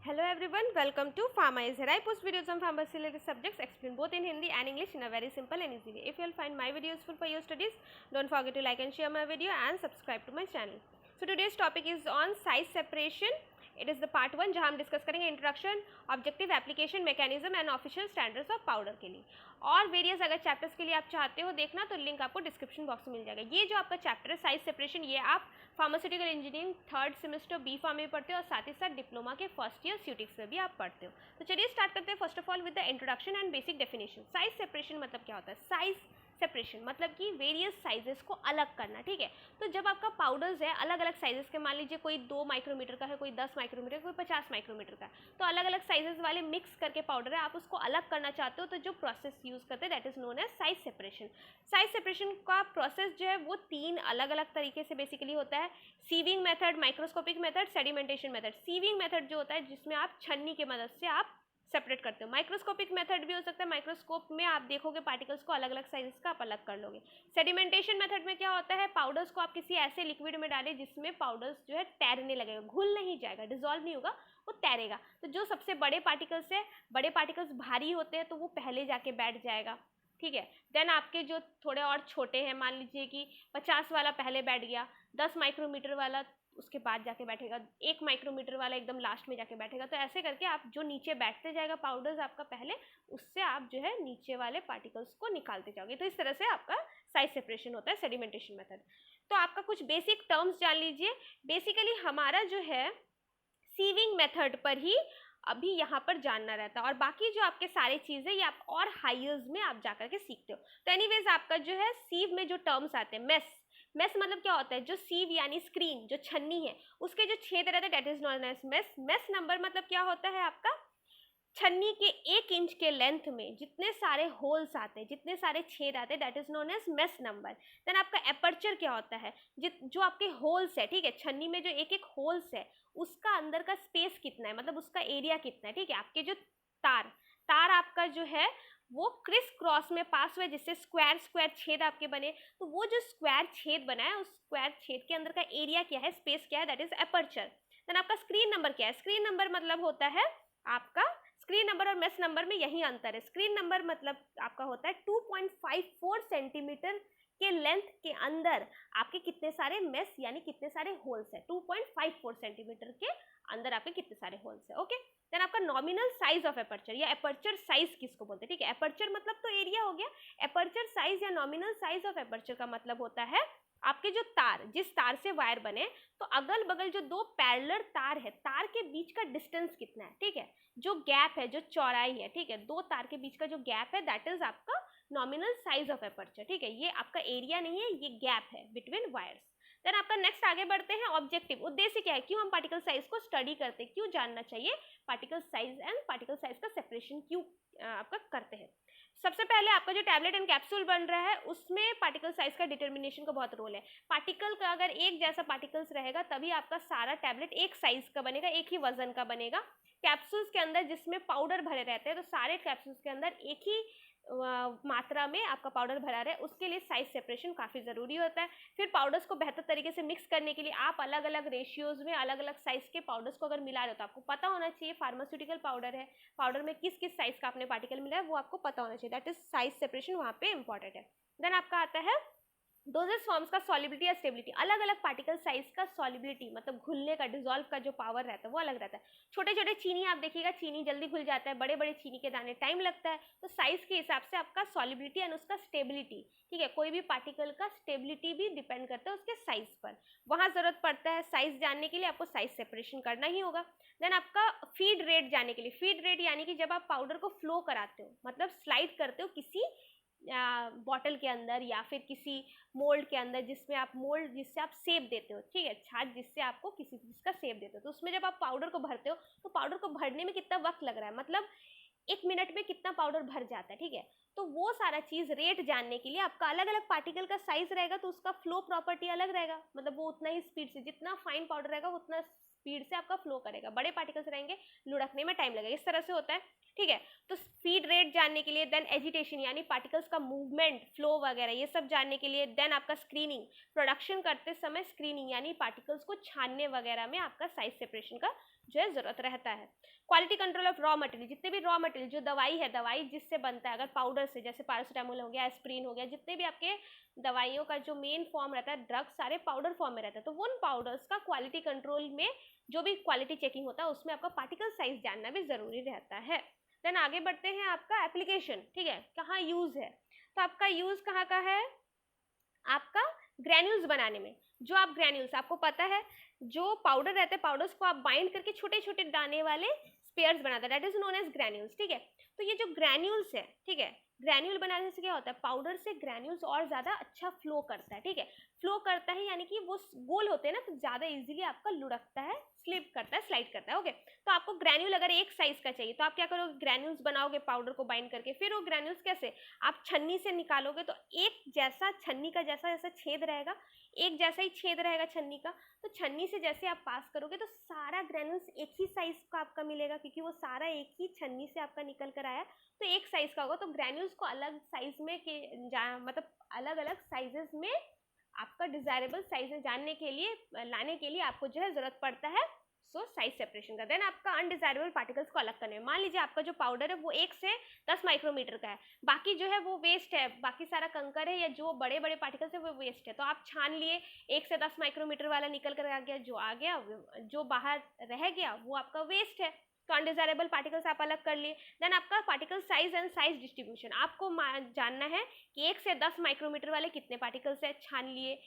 Hello everyone, welcome to Pharma is here. I post videos on pharmacy related subjects, explain both in Hindi and English in a very simple and easy way. If you will find my video useful for your studies, don't forget to like and share my video and subscribe to my channel. So today's topic is on size separation. It is the part 1 जहाँ हम discuss करेंगे introduction, objective, application, mechanism and official standards of powder के लिए। और various अगर chapters के लिए आप चाहते हो देखना तो लिंक आपको डिस्क्रिप्शन बॉक्स में मिल जाएगा। ये जो आपका चैप्टर है साइज सेपरेशन, ये आप pharmaceutical engineering 3rd semester B pharm में पढ़ते हो और साथ ही साथ डिप्लोमा के फर्स्ट ईयर स्यूटिक्स में भी आप पढ़ते हो। तो चलिए स्टार्ट करते हैं first of all with the introduction and basic definition. Size separation मतलब क्या होता है? साइज सेपरेशन मतलब कि वेरियस साइजेस को अलग करना, ठीक है। तो जब आपका पाउडर्स है अलग अलग साइजेस के, मान लीजिए कोई 2 माइक्रोमीटर का है, कोई 10 माइक्रोमीटर, कोई 50 माइक्रोमीटर का है, तो अलग अलग साइजेस वाले मिक्स करके पाउडर है, आप उसको अलग करना चाहते हो तो जो प्रोसेस यूज़ करते हैं that is known as size separation. Size separation का प्रोसेस जो है वो 3 अलग अलग तरीके से बेसिकली होता है। Sieving method, microscopic method, sedimentation method. Sieving method जो होता है जिसमें आप छन्नी की मदद से आप सेपरेट करते हो। माइक्रोस्कोपिक मेथड भी हो सकता है, माइक्रोस्कोप में आप देखोगे पार्टिकल्स को अलग अलग साइजेस का आप अलग कर लोगे। सेडिमेंटेशन मेथड में क्या होता है, पाउडर्स को आप किसी ऐसे लिक्विड में डालें जिसमें पाउडर्स जो है तैरने लगेगा, घुल नहीं जाएगा, डिजोल्व नहीं होगा, वो तैरेगा। तो जो सबसे बड़े पार्टिकल्स है, बड़े पार्टिकल्स भारी होते हैं तो वो पहले जाके बैठ जाएगा, ठीक है। देन आपके जो थोड़े और छोटे हैं, मान लीजिए कि 50 वाला पहले बैठ गया, 10 माइक्रोमीटर वाला उसके बाद जाके बैठेगा, 1 माइक्रोमीटर वाला एकदम लास्ट में जाके बैठेगा। तो ऐसे करके आप जो नीचे बैठते जाएगा पाउडर्स आपका पहले, उससे आप जो है नीचे वाले पार्टिकल्स को निकालते जाओगे। तो इस तरह से आपका साइज सेपरेशन होता है सेडिमेंटेशन मेथड। तो आपका कुछ बेसिक टर्म्स जान लीजिए। बेसिकली हमारा जो है सीविंग मेथड पर ही अभी यहाँ पर जानना रहता है और बाकी जो आपके सारे चीज़ें ये आप और हायर्स में आप जाकर के सीखते हो। तो एनीवेज आपका जो है सीव में जो टर्म्स आते हैं, मेस मतलब क्या होता है, जो सीव यानी स्क्रीन, जो छन्नी है उसके जो छेद रहते हैं that is known as mesh. Mesh number मतलब क्या होता है, आपका छन्नी के 1 इंच के लेंथ में जितने सारे होल्स आते हैं, जितने सारे छेद आते हैं that is known as mesh number. Then आपका एपर्चर क्या होता है, जो आपके होल्स है, ठीक है, छन्नी में जो एक एक होल्स है उसका अंदर का स्पेस कितना है, मतलब उसका एरिया कितना है, ठीक है। आपके जो तार आपका जो है वो क्रिस क्रॉस में पास हुए जिससे स्क्वायर छेद आपके बने, तो वो जो स्क्वायर छेद बना है उस स्क्वायर छेद के अंदर का एरिया क्या है, स्पेस क्या है, दैट इज एपर्चर। देन आपका स्क्रीन नंबर क्या है, स्क्रीन नंबर मतलब होता है आपका, स्क्रीन नंबर और मेस नंबर में यही अंतर है। स्क्रीन नंबर मतलब आपका होता है 2.54 सेंटीमीटर के लेंथ के अंदर आपके कितने सारे मेस यानी कितने सारे होल्स है, 2.54 सेंटीमीटर के अंदर आपके कितने सारे होल्स है, ओके। देन आपका नॉमिनल साइज ऑफ एपर्चर या एपर्चर साइज किसको बोलते हैं, ठीक है। एपर्चर मतलब तो एरिया हो गया, एपर्चर साइज या नॉमिनल साइज ऑफ एपर्चर का मतलब होता है आपके जो तार, जिस तार से वायर बने तो अगल बगल जो 2 पैरेलल तार है, तार के बीच का डिस्टेंस कितना है, ठीक है, जो गैप है, जो चौड़ाई है, ठीक है, 2 तार के बीच का जो गैप है दैट इज आपका नॉमिनल साइज ऑफ एपर्चर, ठीक है। ये आपका एरिया नहीं है, ये गैप है बिटवीन वायर्स। देन आपका नेक्स्ट आगे बढ़ते हैं, ऑब्जेक्टिव, उद्देश्य क्या है, क्यों हम पार्टिकल साइज को स्टडी करते हैं, क्यों जानना चाहिए particle size and particle size का सेपरेशन क्यों आपका करते हैं। सबसे पहले आपका जो टैबलेट एंड कैप्सूल बन रहा है उसमें पार्टिकल साइज का डिटर्मिनेशन का बहुत रोल है। पार्टिकल का अगर एक जैसा पार्टिकल्स रहेगा तभी आपका सारा टैबलेट एक साइज का बनेगा, एक ही वजन का बनेगा। कैप्सूल्स के अंदर जिसमें पाउडर भरे रहते हैं तो सारे कैप्सूल्स के अंदर एक ही मात्रा में आपका पाउडर भरा रहे, उसके लिए साइज सेपरेशन काफ़ी ज़रूरी होता है। फिर पाउडर्स को बेहतर तरीके से मिक्स करने के लिए आप अलग अलग रेशियोज़ में अलग अलग साइज़ के पाउडर्स को अगर मिला रहे हो तो आपको पता होना चाहिए फार्मास्यूटिकल पाउडर है, पाउडर में किस किस साइज़ का आपने पार्टिकल मिला है वो आपको पता होना चाहिए, दैट इज साइज सेपरेशन वहाँ पे इंपॉर्टेंट है। देन आपका आता है डोजेस फॉर्म्स का सॉलिबिलिटी या स्टेबिलिटी, अलग अलग पार्टिकल साइज का सॉलिबिलिटी मतलब घुलने का, डिजोल्व का जो पावर रहता है वो अलग रहता है। छोटे छोटे चीनी आप देखिएगा चीनी जल्दी घुल जाता है, बड़े बड़े चीनी के दाने टाइम लगता है। तो साइज के हिसाब से आपका सॉलिबिलिटी एंड उसका स्टेबिलिटी, ठीक है, कोई भी पार्टिकल का स्टेबिलिटी भी डिपेंड करता है उसके साइज पर, वहाँ जरूरत पड़ता है साइज जानने के लिए आपको साइज सेपरेशन करना ही होगा। देन आपका फीड रेट जानने के लिए, फीड रेट यानी कि जब आप पाउडर को फ्लो कराते हो मतलब स्लाइड करते हो किसी बॉटल के अंदर या फिर किसी मोल्ड के अंदर जिससे आप सेप देते हो, ठीक है, छाछ जिससे आपको किसी चीज़ का सेप देते हो, तो उसमें जब आप पाउडर को भरते हो तो पाउडर को भरने में कितना वक्त लग रहा है, मतलब 1 मिनट में कितना पाउडर भर जाता है, ठीक है। तो वो सारा चीज़ रेट जानने के लिए आपका अलग अलग पार्टिकल का साइज रहेगा तो उसका फ्लो प्रॉपर्टी अलग रहेगा, मतलब वो उतना ही स्पीड से, जितना फाइन पाउडर रहेगा उतना स्पीड से आपका फ्लो करेगा, बड़े पार्टिकल्स रहेंगे लुढ़कने में टाइम लगेगा, इस तरह से होता है, ठीक है। तो फीड रेट जानने के लिए, देन एजिटेशन यानी पार्टिकल्स का मूवमेंट, फ्लो वगैरह ये सब जानने के लिए, देन आपका स्क्रीनिंग, प्रोडक्शन करते समय स्क्रीनिंग यानी पार्टिकल्स को छानने वगैरह में आपका साइज सेपरेशन का जो है जरूरत रहता है। Quality control of raw material, जितने भी रॉ मटेरियल जो दवाई है, दवाई जिससे बनता है, अगर पाउडर से जैसे पैरासिटामोल हो गया, एस्प्रिन हो गया, जितने भी आपके दवाइयों का जो मेन फॉर्म रहता है, ड्रग्स सारे पाउडर फॉर्म में रहता है, तो उन पाउडर्स का क्वालिटी कंट्रोल में जो भी क्वालिटी चेकिंग होता है उसमें आपका पार्टिकल साइज जानना भी जरूरी रहता है। देन आगे बढ़ते हैं, आपका एप्लीकेशन, ठीक है, कहाँ यूज है, तो आपका यूज कहाँ का है, आपका ग्रैन्यूल्स बनाने में। जो आप ग्रैन्यूल्स, आपको पता है जो पाउडर रहते हैं, पाउडर्स को आप बाइंड करके छोटे छोटे दाने वाले स्पेयर्स बनाते हैं, that is known as granules, ठीक है। तो ये जो ग्रैन्यूल्स है, ठीक है, ग्रैन्यूल बनाने से क्या होता है, पाउडर से ग्रैन्यूल्स और ज़्यादा अच्छा फ्लो करता है, ठीक है, फ्लो करता है यानी कि वो गोल होते हैं ना, तो ज़्यादा इजीली आपका लुढ़कता है, स्लिप करता है, स्लाइड करता है, ओके। तो आपको ग्रैन्यूल अगर एक साइज का चाहिए तो आप क्या करोगे, ग्रैन्यूल्स बनाओगे पाउडर को बाइंड करके, फिर वो ग्रैन्यूल्स कैसे आप छन्नी से निकालोगे, तो एक जैसा छन्नी का जैसा जैसा छेद रहेगा, एक जैसा ही छेद रहेगा छन्नी का, तो छन्नी से जैसे आप पास करोगे तो सारा ग्रैन्यूल्स एक ही साइज का आपका मिलेगा, क्योंकि वो सारा एक ही छन्नी से आपका निकल कर आया, तो एक साइज का होगा। तो ग्रैन्यूल्स को अलग साइज में मतलब अलग अलग साइजेस में आपका डिजायरेबल साइज जानने के लिए, लाने के लिए आपको जो है जरूरत पड़ता है साइज सेपरेशन का। देन आपका अनडिजायरेबल पार्टिकल्स को अलग करने में, मान लीजिए आपका जो पाउडर है वो 1 से 10 माइक्रोमीटर का है, बाकी जो है वो वेस्ट है, बाकी सारा कंकर है या जो बड़े बड़े पार्टिकल्स है वो वेस्ट है, तो आप छान लिए 1 से 10 माइक्रोमीटर वाला निकल कर आ गया, जो बाहर रह गया वो आपका वेस्ट है, तो अनडिजायरेबल पार्टिकल्स आप अलग कर लिए। देन आपका particle size and size distribution, आपको जानना है कि 1 से 10 माइक्रोमीटर वाले कितने पार्टिकल्स है, छान लिए,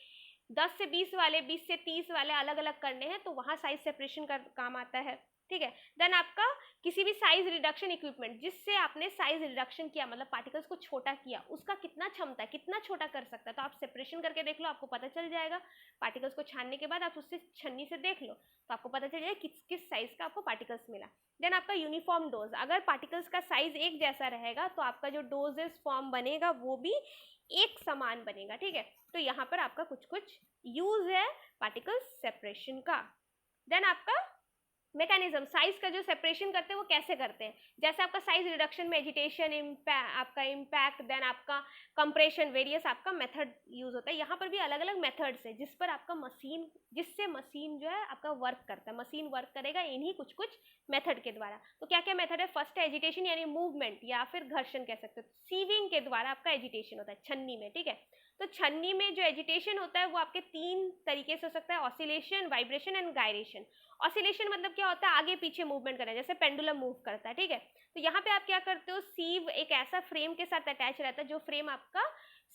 10 से 20 वाले, 20 से 30 वाले अलग अलग करने हैं, तो वहाँ साइज सेपरेशन का काम आता है, ठीक है। देन आपका किसी भी साइज रिडक्शन इक्विपमेंट, जिससे आपने साइज रिडक्शन किया, मतलब पार्टिकल्स को छोटा किया, उसका कितना क्षमता है, कितना छोटा कर सकता है, तो आप सेपरेशन करके देख लो, आपको पता चल जाएगा। पार्टिकल्स को छानने के बाद आप उससे छन्नी से देख लो तो आपको पता चल जाएगा किस किस साइज का आपको पार्टिकल्स मिला। देन आपका यूनिफॉर्म डोज, अगर पार्टिकल्स का साइज एक जैसा रहेगा तो आपका जो डोजेस फॉर्म बनेगा वो भी एक समान बनेगा, ठीक है। तो यहाँ पर आपका कुछ कुछ यूज है पार्टिकल सेपरेशन का। देन आपका मैकेनिज्म, साइज का जो सेपरेशन करते हैं वो कैसे करते हैं, जैसे आपका साइज रिडक्शन में एजिटेशन, आपका इम्पैक्ट, देन आपका कंप्रेशन, वेरियस आपका मेथड यूज होता है। यहाँ पर भी अलग अलग मेथड्स है जिस पर आपका जिससे मशीन जो है आपका वर्क करता है, मशीन वर्क करेगा इन्हीं कुछ कुछ मेथड के द्वारा। तो क्या क्या मेथड है, फर्स्ट है एजिटेशन यानी मूवमेंट या फिर घर्षण कह सकते हो, सीविंग के द्वारा आपका एजिटेशन होता है छन्नी में, ठीक है। तो छन्नी में जो एजिटेशन होता है वो आपके 3 तरीके से हो सकता है, oscillation, vibration and gyration. Oscillation मतलब क्या होता है, आगे पीछे मूवमेंट करना, जैसे पेंडुलम मूव करता है, ठीक है। तो यहाँ पे आप क्या करते हो, सीव एक ऐसा फ्रेम के साथ अटैच रहता है जो फ्रेम आपका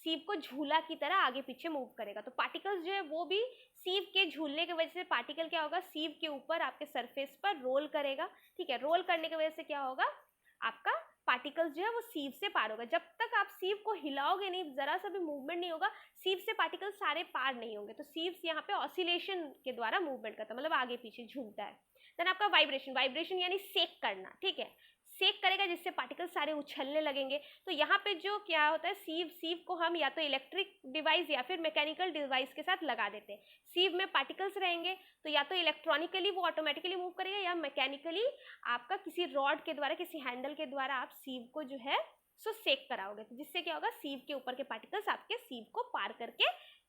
सीव को झूला की तरह आगे पीछे मूव करेगा, तो पार्टिकल्स जो है वो भी सीव के झूलने की वजह से पार्टिकल क्या होगा, सीव के ऊपर आपके सरफेस पर रोल करेगा, ठीक है। रोल करने की वजह से क्या होगा, आपका पार्टिकल्स जो है वो सीव से पार होगा। जब तक आप सीव को हिलाओगे नहीं, जरा सा भी मूवमेंट नहीं होगा, सीव से पार्टिकल्स सारे पार नहीं होंगे। तो सीव यहाँ पे ऑसिलेशन के द्वारा मूवमेंट करता है, मतलब आगे पीछे झूलता है। देन आपका वाइब्रेशन, वाइब्रेशन यानी सेक करना, ठीक है, सेक करेगा जिससे पार्टिकल्स सारे उछलने लगेंगे। तो यहाँ पे जो क्या होता है, सीव को हम या तो इलेक्ट्रिक डिवाइस या फिर मैकेनिकल डिवाइस के साथ लगा देते हैं। सीव में पार्टिकल्स रहेंगे तो या तो इलेक्ट्रॉनिकली वो ऑटोमेटिकली मूव करेगा या मैकेनिकली आपका किसी रॉड के द्वारा, किसी हैंडल के द्वारा आप सीव को जो है सेक कराओगे, तो जिससे क्या होगा, सीव के ऊपर के पार्टिकल्स आपके सीव को पार करके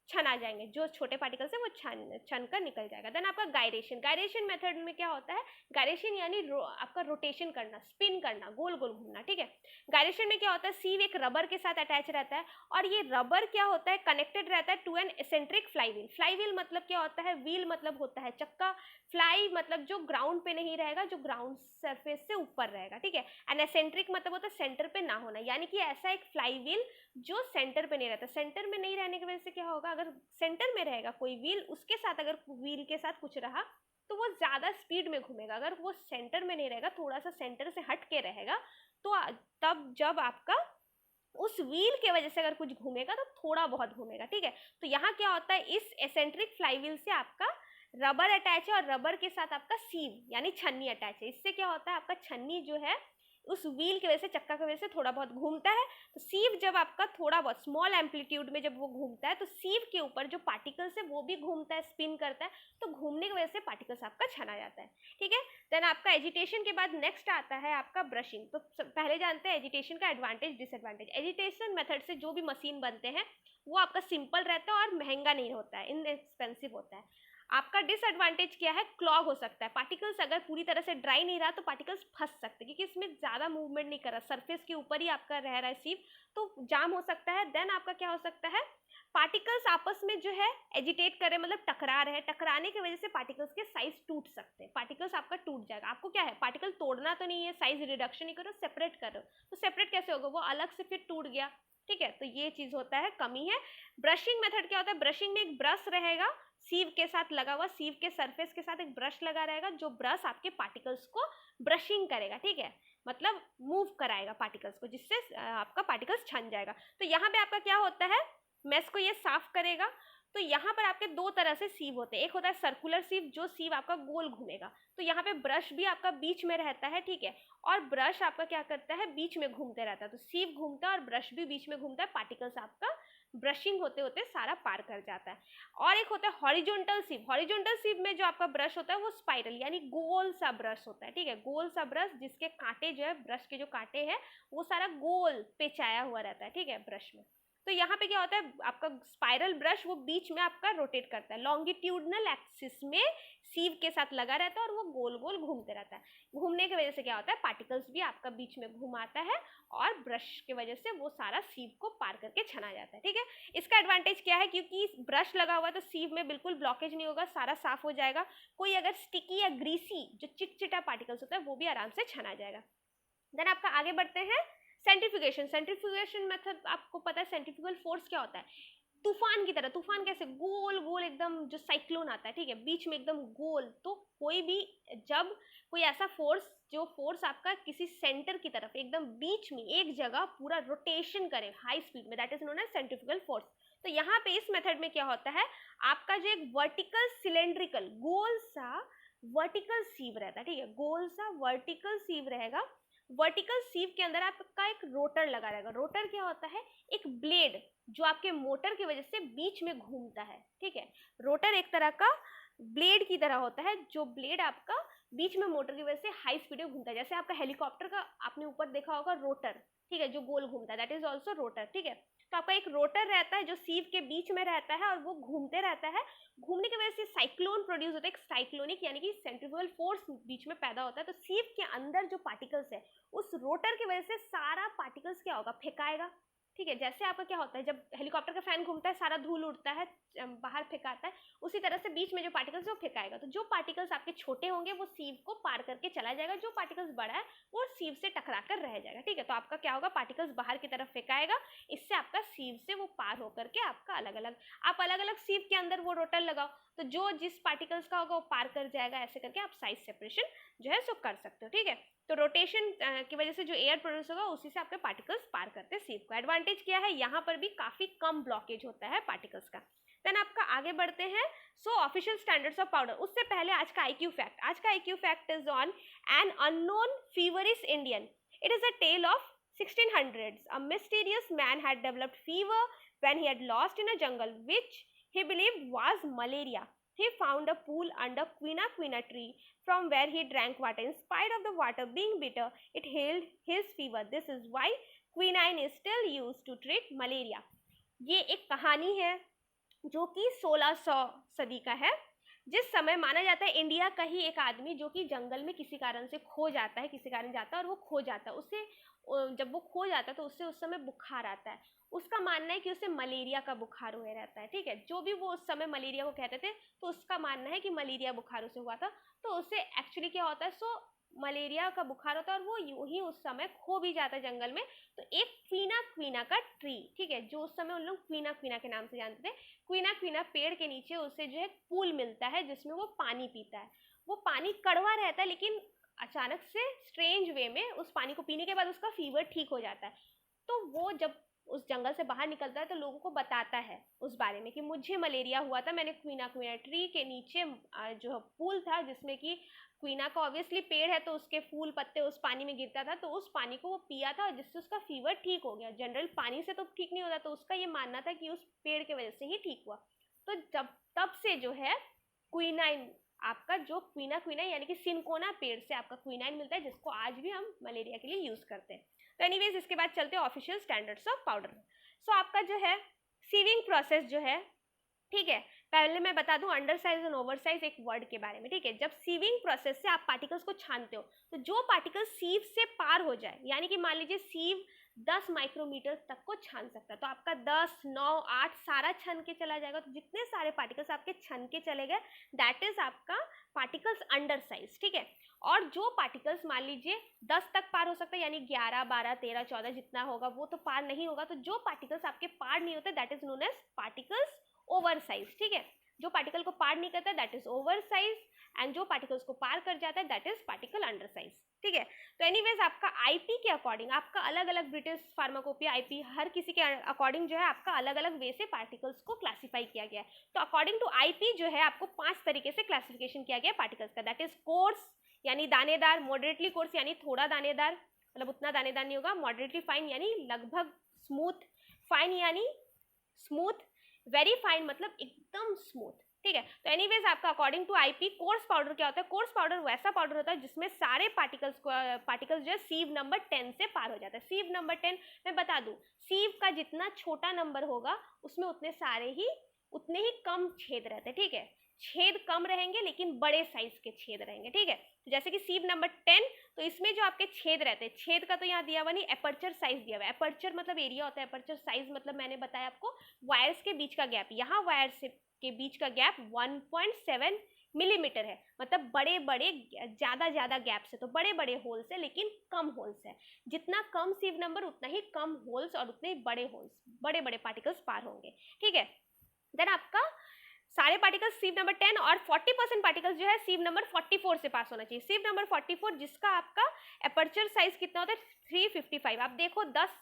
छन आ जाएंगे, जो छोटे पार्टिकल्स है वो छन कर निकल जाएगा। देन आपका गायरेशन, गायरेशन मेथड में क्या होता है, गायरेशन यानी आपका रोटेशन करना, स्पिन करना, गोल गोल घूमना, ठीक है। गायरेशन में क्या होता है, सीव एक रबर के साथ अटैच रहता है और ये रबर क्या होता है, कनेक्टेड रहता है to an eccentric flywheel. Flywheel मतलब क्या होता है, व्हील मतलब होता है चक्का, फ्लाई मतलब जो ग्राउंड पे नहीं रहेगा, जो ग्राउंड सरफेस से ऊपर रहेगा, ठीक है। एंड एसेंट्रिक मतलब होता है सेंटर पे ना होना, यानी कि ऐसा एक फ्लाईव्हील जो सेंटर पे नहीं रहता। सेंटर में नहीं रहने की वजह से क्या होगा, अगर सेंटर में रहेगा कोई व्हील, उसके साथ अगर व्हील के साथ कुछ रहा तो वो ज्यादा स्पीड में घूमेगा। अगर वो सेंटर में नहीं रहेगा, थोड़ा सा सेंटर से हट के रहेगा, तो तब जब आपका उस व्हील के वजह से अगर कुछ घूमेगा तो थोड़ा बहुत घूमेगा, ठीक है। तो यहाँ क्या होता है, इस एसेंट्रिक फ्लाईव्हील से आपका रबर अटैच है और रबर के साथ आपका सीव यानी छन्नी अटैच है। इससे क्या होता है, आपका छन्नी जो है उस व्हील की वजह से, चक्का की वजह से थोड़ा बहुत घूमता है। तो सीव जब आपका थोड़ा बहुत स्मॉल एम्पलीट्यूड में जब वो घूमता है तो सीव के ऊपर जो पार्टिकल्स है वो भी घूमता है, स्पिन करता है, तो घूमने की वजह से पार्टिकल्स आपका छना जाता है। ठीक है, देन आपका एजिटेशन के बाद नेक्स्ट आता है आपका ब्रशिंग। तो पहले जानते हैं एजिटेशन का एडवांटेज डिसएडवांटेज। एजिटेशन मेथड से जो भी मशीन बनते हैं वो आपका सिंपल रहता है और महंगा नहीं होता है, इनएक्सपेंसिव होता है। आपका डिसएडवांटेज क्या है, क्लॉग हो सकता है, पार्टिकल्स अगर पूरी तरह से ड्राई नहीं रहा तो पार्टिकल्स फंस सकते हैं, क्योंकि इसमें ज़्यादा मूवमेंट नहीं कर रहा, सरफेस के ऊपर ही आपका रह रहा है सीव, तो जाम हो सकता है। देन आपका क्या हो सकता है, पार्टिकल्स आपस में जो है एजिटेट कर रहे, मतलब टकरा रहे हैं, टकराने की वजह से पार्टिकल्स के साइज टूट सकते हैं, पार्टिकल्स आपका टूट जाएगा। आपको क्या है, पार्टिकल तोड़ना तो नहीं है, साइज रिडक्शन नहीं करो, सेपरेट करो, तो सेपरेट कैसे होगा, वो अलग से फिर टूट गया। ठीक है, तो ये चीज होता है, कमी है। ब्रशिंग मेथड क्या होता है, ब्रशिंग में एक ब्रश रहेगा सीव के साथ लगा हुआ, सीव के सरफेस के साथ एक ब्रश लगा रहेगा, जो ब्रश आपके पार्टिकल्स को ब्रशिंग करेगा। ठीक है, मतलब मूव कराएगा पार्टिकल्स को, जिससे आपका पार्टिकल्स छन जाएगा। तो यहाँ पे आपका क्या होता है, मेस को ये साफ करेगा। तो यहाँ पर आपके दो तरह से सीव होते हैं, एक होता है सर्कुलर सीव, जो सीव आपका गोल घूमेगा, तो यहाँ पे ब्रश भी आपका बीच में रहता है। ठीक है, और ब्रश आपका क्या करता है, बीच में घूमते रहता है, तो सीव घूमता है और ब्रश भी बीच में घूमता है, पार्टिकल्स आपका ब्रशिंग होते होते सारा पार कर जाता है। और एक होता है हॉरिजॉन्टल सीव। हॉरिजॉन्टल सीव में जो आपका ब्रश होता है वो स्पाइरल यानी गोल सा ब्रश होता है। ठीक है, गोल सा ब्रश, जिसके कांटे जो है, ब्रश के जो कांटे हैं वो सारा गोल पेचाया हुआ रहता है। ठीक है, ब्रश में तो यहाँ पे क्या होता है, आपका स्पाइरल ब्रश वो बीच में आपका रोटेट करता है, लॉन्गिट्यूडनल एक्सिस में सीव के साथ लगा रहता है और वो गोल गोल घूमते रहता है। घूमने की वजह से क्या होता है, पार्टिकल्स भी आपका बीच में घुमाता है और ब्रश की वजह से वो सारा सीव को पार करके छना जाता है। ठीक है, इसका एडवांटेज क्या है, क्योंकि ब्रश लगा हुआ है तो सीव में बिल्कुल ब्लॉकेज नहीं होगा, सारा साफ हो जाएगा, कोई अगर स्टिकी या ग्रीसी जो चिटचिटा पार्टिकल्स होता है वो भी आराम से छना जाएगा। देन आपका आगे बढ़ते हैं, सेंट्रीफ्यूगेशन। सेंट्रीफ्यूगेशन मेथड आपको पता है, सेंट्रीफ्यूगल फोर्स क्या होता है, तूफान की तरह। तूफान कैसे, गोल गोल एकदम, जो साइक्लोन आता है, ठीक है, बीच में एकदम गोल। तो कोई भी जब कोई ऐसा फोर्स, जो फोर्स आपका किसी सेंटर की तरफ एकदम बीच में एक जगह पूरा रोटेशन करे हाई स्पीड में, that is known as centrifugal force. तो यहाँ पे इस मेथड में क्या होता है, आपका जो एक वर्टिकल सिलेंड्रिकल गोल सा वर्टिकल सीव रहता है। ठीक है, गोल सा वर्टिकल सीव रहेगा। वर्टिकल सीव के अंदर आपका एक रोटर लगा रहेगा। रोटर क्या होता है, एक ब्लेड जो आपके मोटर की वजह से बीच में घूमता है। ठीक है, रोटर एक तरह का ब्लेड की तरह होता है, जो ब्लेड आपका बीच में मोटर की वजह से हाई स्पीड में घूमता है। जैसे आपका हेलीकॉप्टर का आपने ऊपर देखा होगा रोटर, ठीक है, जो गोल घूमता है, दैट इज ऑल्सो रोटर। ठीक है, तो आपका एक रोटर रहता है जो सीव के बीच में रहता है और वो घूमते रहता है। घूमने की वजह से साइक्लोन प्रोड्यूस होता है, एक साइक्लोनिक यानी कि सेंट्रीफ्यूगल फोर्स बीच में पैदा होता है। तो सीव के अंदर जो पार्टिकल्स है, उस रोटर की वजह से सारा पार्टिकल्स क्या होगा, फेंकाएगा। ठीक है, जैसे आपका क्या होता है, जब हेलीकॉप्टर का फैन घूमता है सारा धूल उड़ता है, बाहर फेंकाता है, उसी तरह से बीच में जो पार्टिकल्स है वो फेंकाएगा। तो जो पार्टिकल्स आपके छोटे होंगे वो सीव को पार करके चला जाएगा, जो पार्टिकल्स बड़ा है वो सीव से टकरा कर रह जाएगा। ठीक है, तो आपका क्या होगा, पार्टिकल्स बाहर की तरफ फेंकाएगा, इससे आपका सीव से वो पार होकर के आपका अलग अलग, आप अलग अलग सीव के अंदर वो रोटर लगाओ, तो जो जिस पार्टिकल्स का होगा वो पार कर जाएगा। ऐसे करके आप साइज सेपरेशन जो है सो कर सकते हो। ठीक है, तो रोटेशन की वजह से जो एयर प्रोड्यूस होगा उसी से आपके पार्टिकल्स पार करते हैं सीव को। एडवांटेज क्या है, यहाँ पर भी काफी कम ब्लॉकेज होता है पार्टिकल्स का। देन आपका आगे बढ़ते हैं, so official standards of powder. उससे पहले आज का आईक्यू फैक्ट। आज का IQ fact is on an unknown feverish Indian. It is a tale of 1600s. A mysterious man had developed fever when he had lost in a jungle, which he believed was malaria. He found a pool under quina tree from where he drank water. In spite of the water being bitter, it healed his fever. This is why quinine is still used to treat malaria. ये एक कहानी है जो कि 1600 सदी का है, जिस समय माना जाता है इंडिया का ही एक आदमी जो कि जंगल में किसी कारण से खो जाता है, किसी कारण जाता है और वो खो जाता है। उससे जब वो खो जाता है तो उससे उस समय बुखार आता है। उसका मानना है कि उसे मलेरिया का बुखार हुए रहता है। ठीक है, जो भी वो उस समय मलेरिया को कहते थे, तो उसका मानना है कि मलेरिया बुखार उसे हुआ था। तो उसे एक्चुअली क्या होता है, सो मलेरिया का बुखार होता है और वो यूं ही उस समय खो भी जाता है जंगल में। तो एक क्वीना का ट्री, ठीक है, जो उस समय उन लोग क्वीना के नाम से जानते थे, क्वीना पेड़ के नीचे उसे जो है पूल मिलता है जिसमें वो पानी पीता है। वो पानी कड़वा रहता है, लेकिन अचानक से स्ट्रेंज वे में उस पानी को पीने के बाद उसका फीवर ठीक हो जाता है। तो वो जब उस जंगल से बाहर निकलता है तो लोगों को बताता है उस बारे में कि मुझे मलेरिया हुआ था, मैंने क्वीना ट्री के नीचे जो पूल था जिसमें कि क्वीना का ऑब्वियसली पेड़ है तो उसके फूल पत्ते उस पानी में गिरता था, तो उस पानी को वो पिया था जिससे उसका फीवर ठीक हो गया। जनरल पानी से तो ठीक नहीं होता, तो उसका ये मानना था कि उस पेड़ के वजह से ही ठीक हुआ। तो जब तब से जो है क्विनाइन, आपका जो क्विना यानी कि सिनकोना पेड़ से आपका क्विनाइन मिलता है, जिसको आज भी हम मलेरिया के लिए यूज करते हैं। तो एनीवेज इसके बाद चलते हैं ऑफिशियल स्टैंडर्ड्स ऑफ पाउडर। सो आपका जो है सीविंग प्रोसेस जो है, ठीक है, पहले मैं बता दूं under size and over size एक वर्ड के बारे में, ठीक है। जब सीविंग प्रोसेस से आप पार्टिकल्स को छानते हो, तो जो पार्टिकल सीव से पार हो जाए, यानी कि मान लीजिए सीव 10 माइक्रोमीटर तक को छान सकता है, तो आपका 10, 9, 8 सारा छन के चला जाएगा। तो जितने सारे पार्टिकल्स आपके छन के चले गए, दैट इज आपका पार्टिकल्स अंडर साइज, ठीक है। और जो पार्टिकल्स मान लीजिए 10 तक पार हो सकता है, यानी 11, 12, 13, 14 जितना होगा वो तो पार नहीं होगा। तो जो पार्टिकल्स आपके पार नहीं होते, that is known as particles over size, ठीक है। जो पार्टिकल को पार नहीं करता that is over size, and जो पार्टिकल्स को पार कर जाता है that is particle under size, ठीक है। तो एनीवेज आपका आईपी के अकॉर्डिंग, आपका अलग अलग ब्रिटिश फार्माकोपिया आईपी हर किसी के अकॉर्डिंग जो है आपका अलग अलग वे से पार्टिकल्स को क्लासीफाई किया गया है। तो अकॉर्डिंग टू आईपी जो है आपको 5 तरीके से क्लासिफिकेशन किया गया पार्टिकल्स का, दैट इज कोर्स यानी दानेदार, मॉडरेटली कोर्स यानी थोड़ा दानेदार, मतलब उतना दानेदार नहीं होगा, मॉडरेटली फाइन यानी लगभग स्मूथ, फाइन यानी स्मूथ, वेरी फाइन मतलब एकदम स्मूथ, ठीक है। तो एनीवेज आपका according to IP coarse powder क्या होता है? कोर्स पाउडर वैसा पाउडर होता है जिसमें सारे पार्टिकल्स जो है सीव नंबर 10 से पार हो जाता है। सीव नंबर 10 मैं बता दूं, सीव का जितना छोटा नंबर होगा उसमें उतने ही कम छेद रहते हैं, ठीक है। छेद कम रहेंगे लेकिन बड़े साइज के छेद रहेंगे, ठीक है। तो जैसे कि सीव नंबर 10, तो इसमें जो आपके छेद रहते हैं, छेद का तो यहाँ दिया हुआ नहीं, एपर्चर साइज दिया हुआ है। एपर्चर मतलब एरिया होता है, एपर्चर साइज मतलब मैंने बताया आपको वायर्स के बीच का गैप। यहाँ वायर्स के बीच का गैप 1.7 मिलीमीटर है, मतलब बड़े बड़े ज्यादा गैप्स है, तो बड़े बड़े होल्स है लेकिन कम होल्स है। जितना कम सीव नंबर उतना ही कम होल्स और उतने ही बड़े होल्स, बड़े बड़े पार्टिकल्स पार होंगे, ठीक है। देन आपका सारे पार्टिकल्स सीव नंबर 10 और 40% पार्टिकल्स जो है सीव नंबर 44 से पास होना चाहिए। सीव नंबर 44 जिसका आपका एपर्चर साइज कितना होता है 355। आप देखो 10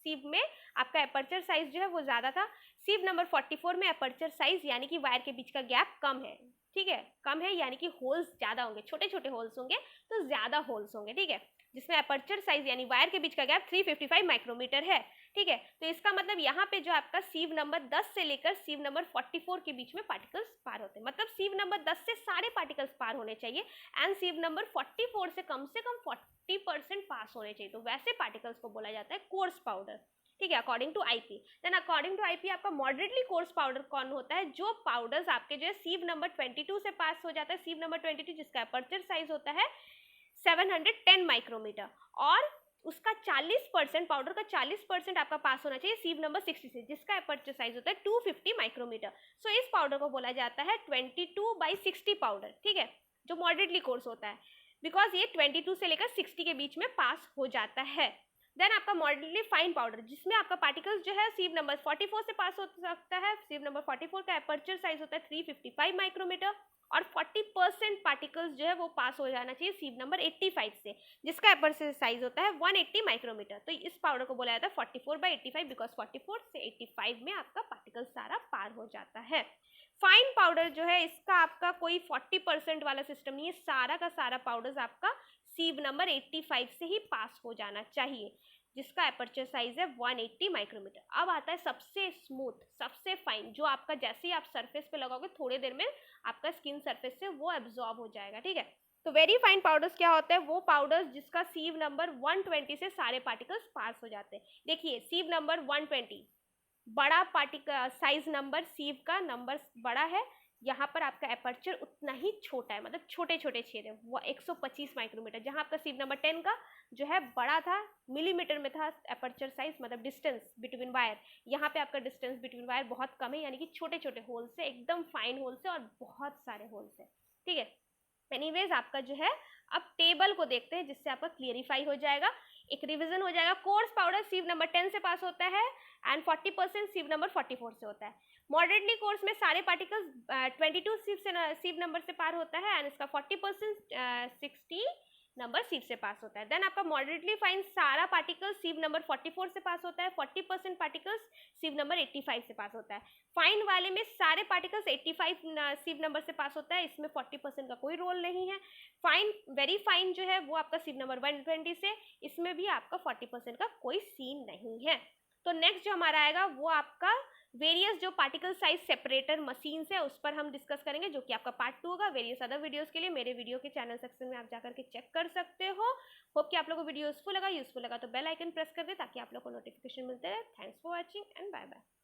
सीव में आपका एपर्चर साइज जो है वो ज्यादा था, सीव नंबर 44 में एपर्चर साइज यानी कि वायर के बीच का गैप कम है, ठीक है, कम है यानी कि होल्स ज्यादा होंगे, छोटे छोटे होल्स होंगे तो ज्यादा होल्स होंगे, ठीक है। जिसमें एपर्चर साइज यानी वायर के बीच का गैप 355 माइक्रोमीटर है, ठीक है। तो इसका मतलब यहाँ पे जो आपका सीव नंबर 10 से लेकर सीव नंबर 44 के बीच में पार्टिकल्स पार होते हैं, मतलब सीव नंबर 10 से सारे पार्टिकल्स पार होने चाहिए एंड सीव नंबर 44 से कम 40% पास होने चाहिए। तो वैसे पार्टिकल्स को बोला जाता है कोर्स पाउडर, ठीक है, according to IP. Then according to IP आपका मॉडरेटली कोर्स पाउडर कौन होता है? जो पाउडर्स आपके जो है सीव नंबर 22 से पास हो जाता है, सीव नंबर 22 जिसका एपर्चर साइज होता है 710 माइक्रोमीटर और उसका 40% पाउडर का 40% आपका पास होना चाहिए सीव नंबर 60 से, जिसका एपर्चर साइज होता है 250 माइक्रोमीटर। सो इस पाउडर को बोला जाता है 22/60 पाउडर, ठीक है, जो मॉडरेटली कोर्स होता है, बिकॉज ये 22 से लेकर 60 के बीच में पास हो जाता है। देन आपका मॉडरेटली फाइन पाउडर जिसमें आपका पार्टिकल्स जो है सीव नंबर 44 से पास हो सकता है। सीव नंबर 44 का एपर्चर साइज होता है 355 माइक्रोमीटर और 40% पार्टिकल्स जो है वो पास हो जाना चाहिए सीव नंबर 85 से, जिसका एपर्चर साइज होता है 180 माइक्रोमीटर। तो इस पाउडर को बोला जाता है 44/85 बिकॉज 44 से 85 में आपका पार्टिकल सारा पार हो जाता है। फाइन पाउडर जो है इसका आपका कोई 40% वाला सिस्टम नहीं है, सारा का सारा पाउडर्स आपका सीव नंबर 85 से ही पास हो जाना चाहिए, जिसका एपर्चर साइज है 180 माइक्रोमीटर। अब आता है सबसे स्मूथ, सबसे फाइन, जो आपका जैसे ही आप सरफेस पे लगाओगे थोड़ी देर में आपका स्किन सरफेस से वो एब्जॉर्ब हो जाएगा, ठीक है। तो वेरी फाइन पाउडर्स क्या होता है? वो पाउडर्स जिसका सीव नंबर 120 से सारे पार्टिकल्स पास हो जाते हैं। देखिए सीव नंबर 120 बड़ा पार्टिकल साइज नंबर, सीव का नंबर बड़ा है, यहाँ पर आपका एपर्चर उतना ही छोटा है, मतलब छोटे छोटे छेद है, वो 125 माइक्रोमीटर। जहाँ आपका सीव नंबर 10 का जो है बड़ा था, मिलीमीटर में था एपर्चर साइज, मतलब डिस्टेंस बिटवीन वायर, यहाँ पे आपका डिस्टेंस बिटवीन वायर बहुत कम है, यानी कि छोटे छोटे होल्स है, एकदम फाइन होल्स है और बहुत सारे होल्स है, ठीक है। एनीवेज आपका जो है अब टेबल को देखते हैं जिससे आपका क्लियरिफाई हो जाएगा, एक रिवीजन हो जाएगा। कोर्स पाउडर सीव नंबर 10 से पास होता है एंड 40% सीव नंबर 44 से होता है। मॉडरेटली कोर्स में सारे पार्टिकल्स 22 सीव नंबर से पार होता है एंड इसका 40% 60 नंबर सीव से पास होता है। देन आपका मॉडरेटली फाइन सारा पार्टिकल्स सीव नंबर 44 से पास होता है, 40% पार्टिकल्स सीव नंबर 85 से पास होता है। फाइन वाले में सारे पार्टिकल्स 85 सीव नंबर से पास होता है, इसमें 40% का कोई रोल नहीं है। फाइन वेरी फाइन जो है वो आपका सीव नंबर 120 से, इसमें भी आपका 40% का कोई सीन नहीं है। तो नेक्स्ट जो हमारा आएगा वो आपका वेरियस जो पार्टिकल साइज सेपरेटर मशीन्स है उस पर हम डिस्कस करेंगे, जो कि आपका पार्ट 2 होगा। वेरियस अदर वीडियोस के लिए मेरे वीडियो के चैनल सेक्शन में आप जाकर के चेक कर सकते हो। होप कि आप लोगों को वीडियो यूजफुल लगा तो बेल आइकन प्रेस कर दे ताकि आप लोग को नोटिफिकेशन मिलते रहे। Thanks for watching and bye bye.